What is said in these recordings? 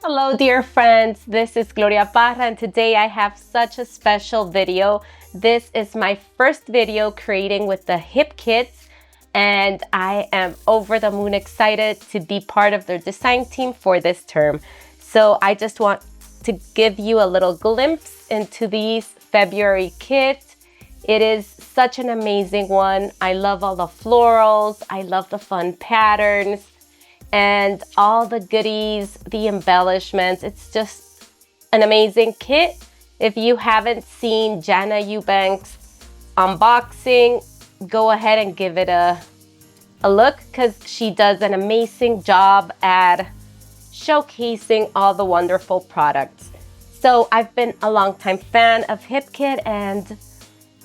Hello dear friends, this is Gloria Parra and today I have such a special video. This is my first video creating with the hip kits and I am over the moon excited to be part of their design team for this term. So I just want to give you a little glimpse into these February kits. It is such an amazing one. I love all the florals, I love the fun patterns, and all the goodies, the embellishments. It's just an amazing kit. If you haven't seen Jana Eubanks' unboxing, go ahead and give it a look because she does an amazing job at showcasing all the wonderful products. So I've been a longtime fan of Hip Kit and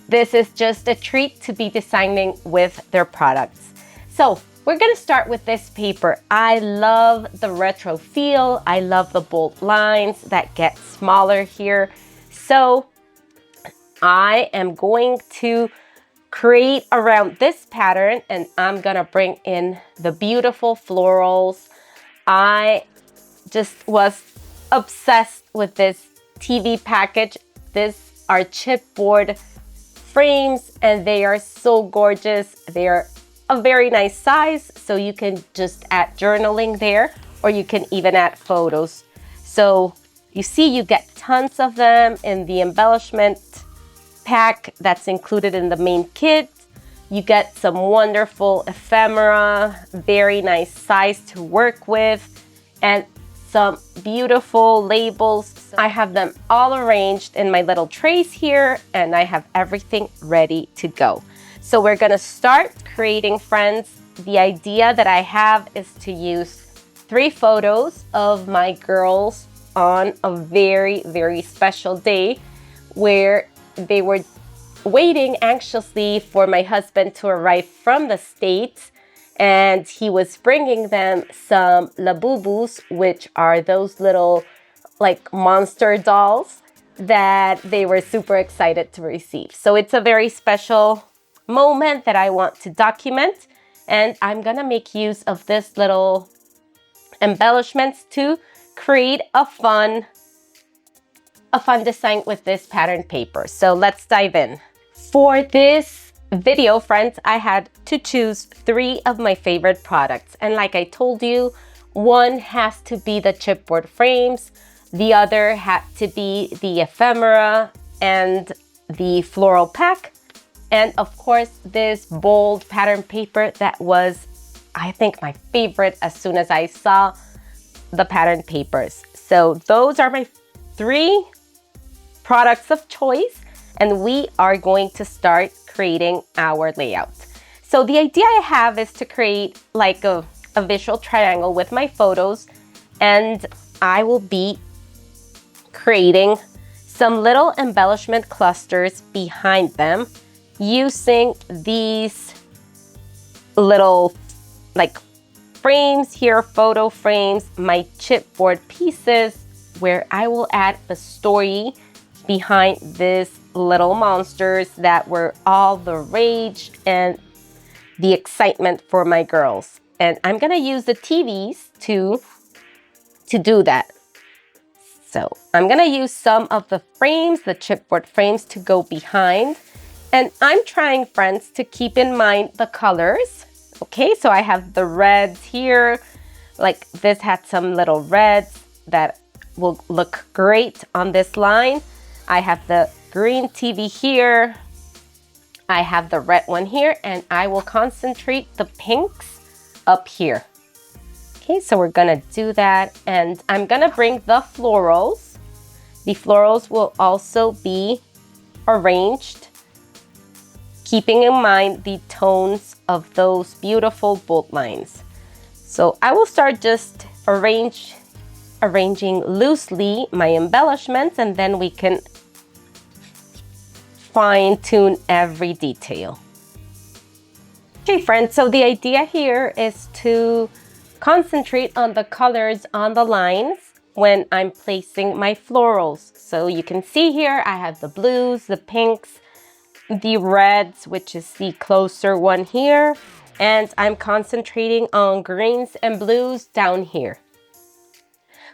this is just a treat to be designing with their products. So we're gonna start with this paper. I love the retro feel. I love the bold lines that get smaller here. So I am going to create around this pattern and I'm gonna bring in the beautiful florals. I just was obsessed with this TV package. These are chipboard frames and they are so gorgeous. They are a very nice size, so you can just add journaling there or you can even add photos. So you see you get tons of them in the embellishment pack that's included in the main kit. You get some wonderful ephemera, very nice size to work with, and some beautiful labels. I have them all arranged in my little trays here and I have everything ready to go. So we're gonna start creating, friends. The idea that I have is to use 3 photos of my girls on a very, very special day where they were waiting anxiously for my husband to arrive from the States. And he was bringing them some Labubus, which are those little like monster dolls that they were super excited to receive. So it's a very special moment that I want to document, and I'm gonna make use of this little embellishments to create a fun design with this pattern paper. So let's dive in. For this video, friends, I had to choose 3 of my favorite products, and like I told you, one has to be the chipboard frames, the other had to be the ephemera and the floral pack, and of course this bold pattern paper that was, I think, my favorite as soon as I saw the pattern papers. So those are my 3 products of choice, and we are going to start creating our layout. So the idea I have is to create like a visual triangle with my photos, and I will be creating some little embellishment clusters behind them using these little like frames here, photo frames, my chipboard pieces, where I will add the story behind these little monsters that were all the rage and the excitement for my girls. And I'm gonna use the TVs to do that. So I'm gonna use some of the frames, the chipboard frames, to go behind. And I'm trying, friends, to keep in mind the colors. Okay, so I have the reds here. Like this had some little reds that will look great on this line. I have the green TV here. I have the red one here, and I will concentrate the pinks up here. Okay, so we're gonna do that, and I'm gonna bring the florals. The florals will also be arranged, keeping in mind the tones of those beautiful bold lines. So I will start just arranging loosely my embellishments, and then we can fine-tune every detail. Okay, friends, so the idea here is to concentrate on the colors on the lines when I'm placing my florals. So you can see here I have the blues, the pinks, the reds, which is the closer one here, and I'm concentrating on greens and blues down here.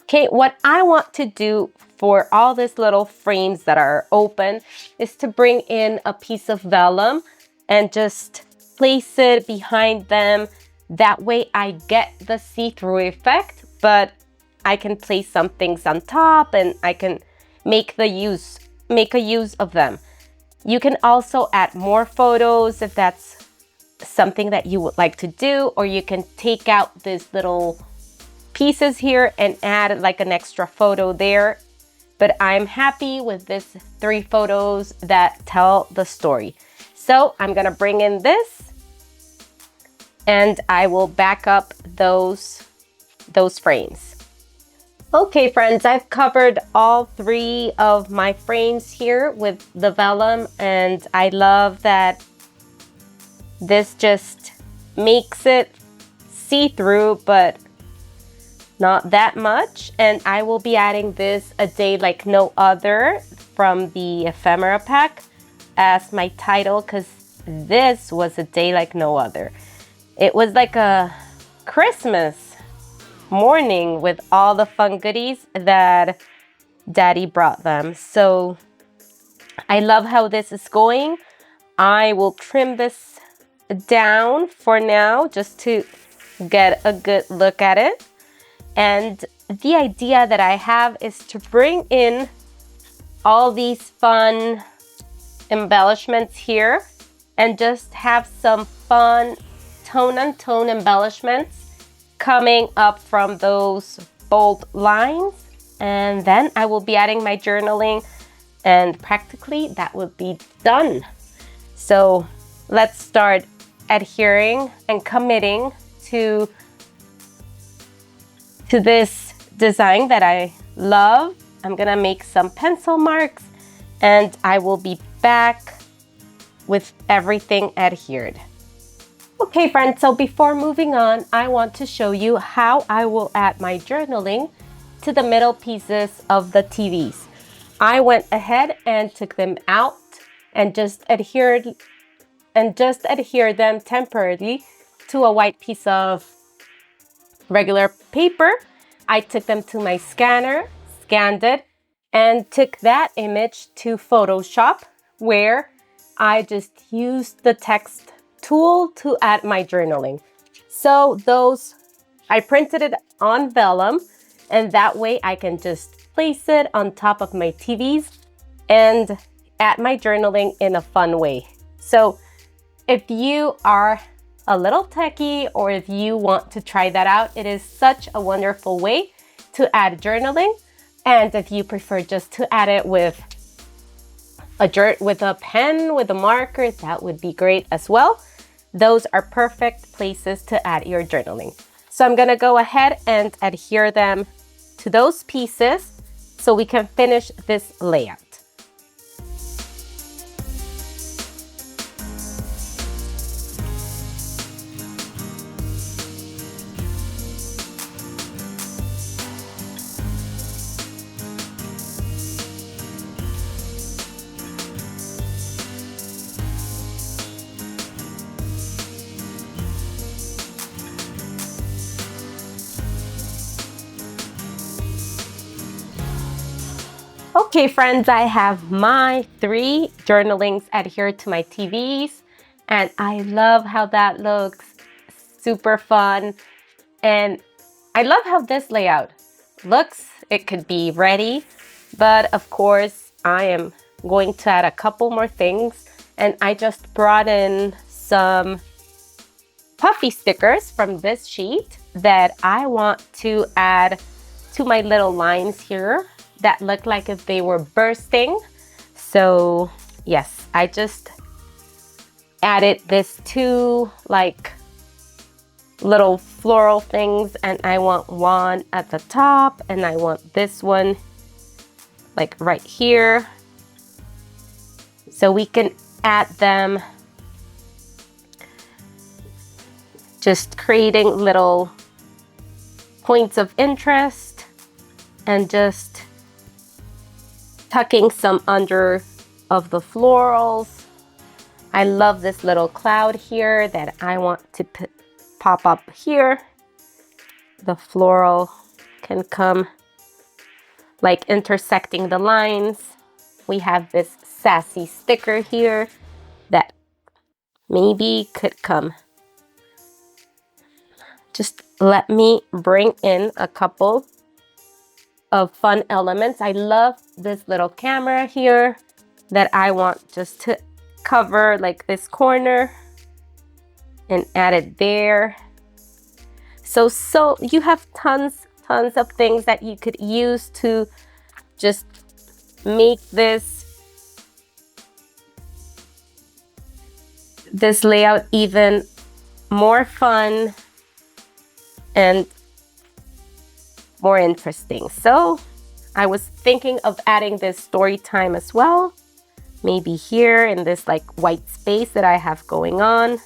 Okay, what I want to do for all these little frames that are open is to bring in a piece of vellum and just place it behind them. That way I get the see-through effect, but I can place some things on top and I can make a use of them. You can also add more photos if that's something that you would like to do, or you can take out these little pieces here and add like an extra photo there. But I'm happy with these 3 photos that tell the story. So I'm gonna bring in this and I will back up those frames. Okay friends, I've covered all 3 of my frames here with the vellum, and I love that this just makes it see-through, but not that much. And I will be adding this A Day Like No Other from the ephemera pack as my title, because this was a day like no other. It was like a Christmas morning with all the fun goodies that Daddy brought them. So I love how this is going. I will trim this down for now just to get a good look at it. And the idea that I have is to bring in all these fun embellishments here and just have some fun tone-on-tone embellishments coming up from those bold lines. And then I will be adding my journaling, and practically that would be done. So let's start adhering and committing to this design that I love. I'm gonna make some pencil marks and I will be back with everything adhered. Okay friends, so before moving on, I want to show you how I will add my journaling to the middle pieces of the TVs. I went ahead and took them out and just adhere them temporarily to a white piece of regular paper. I took them to my scanner, scanned it, and took that image to Photoshop, where I just used the text tool to add my journaling. So I printed it on vellum, and that way I can just place it on top of my TVs and add my journaling in a fun way. So if you are a little techie, or if you want to try that out, it is such a wonderful way to add journaling. And if you prefer just to add it with a pen, with a marker, that would be great as well. Those are perfect places to add your journaling. So I'm gonna go ahead and adhere them to those pieces so we can finish this layout. Okay friends, I have my 3 journalings adhered to my TVs, and I love how that looks. Super fun. And I love how this layout looks. It could be ready, but of course I am going to add a couple more things, and I just brought in some puffy stickers from this sheet that I want to add to my little lines here that look like if they were bursting. So yes, I just added this 2 like little floral things, and I want one at the top and I want this one like right here, so we can add them, just creating little points of interest and just tucking some under of the florals. I love this little cloud here that I want to pop up here. The floral can come like intersecting the lines. We have this sassy sticker here that maybe could come. Just let me bring in a couple of fun elements. I love this little camera here that I want just to cover like this corner and add it there. So you have tons of things that you could use to just make this layout even more fun and more interesting. So I was thinking of adding this story time as well, maybe here in this like white space that I have going on.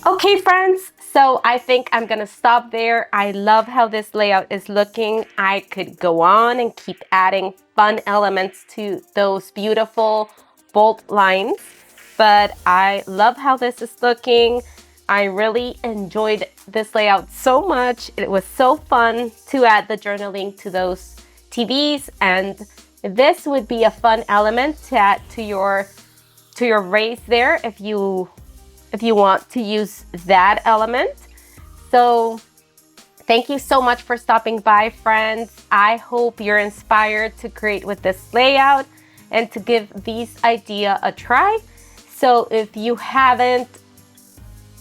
Okay, friends, so I think I'm gonna stop there. I love how this layout is looking. I could go on and keep adding fun elements to those beautiful bold lines, but I love how this is looking. I really enjoyed this layout so much. It was so fun to add the journaling to those TVs, and this would be a fun element to add to your raise there if you want to use that element. So thank you so much for stopping by, friends. I hope you're inspired to create with this layout and to give these ideas a try. So if you haven't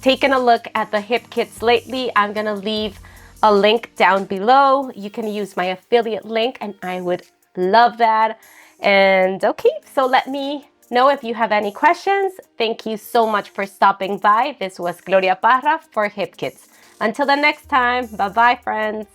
taken a look at the hip kits lately, I'm gonna leave a link down below. You can use my affiliate link and I would love that. And okay, so let me know if you have any questions. Thank you so much for stopping by. This was Gloria Parra for Hip Kits. Until the next time, bye-bye, friends.